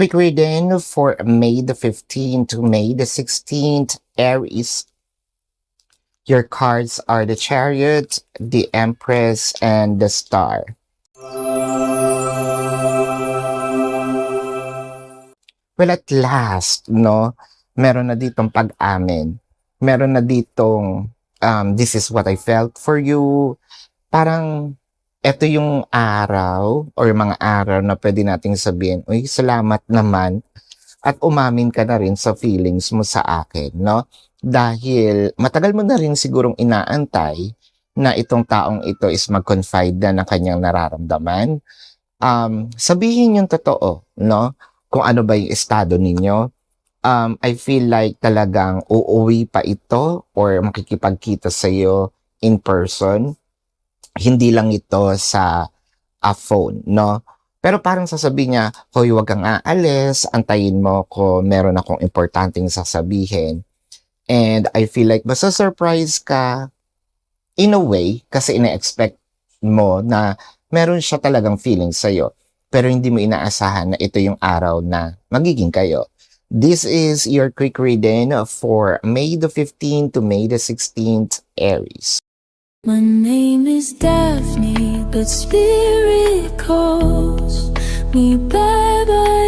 Quick reading for May the 15th to May the 16th, Aries. Your cards are the Chariot, the Empress, and the Star. Well, at last, no, meron na ditong pag-amin. Meron na ditong, this is what I felt for you. Parang, eto yung araw or mga araw na pwede nating sabihin, uy, salamat naman. At umamin ka na rin sa feelings mo sa akin, no? Dahil matagal mo na rin sigurong inaantay na itong taong ito is mag-confide na ng kanyang nararamdaman. Sabihin yung totoo, no? Kung ano ba yung estado ninyo. I feel like talagang uuwi pa ito or makikipagkita sa iyo in person. Hindi lang ito sa phone, no? Pero parang sasabihin niya, hoy, wag kang aalis, antayin mo ko, meron akong importanteng sasabihin. And I feel like masa-surprise ka in a way kasi ina-expect mo na meron siya talagang feeling sa'yo. Pero hindi mo inaasahan na ito yung araw na magiging kayo. This is your quick reading for May the 15th to May the 16th, Aries. My name is Daphne, but spirit calls me bye-bye.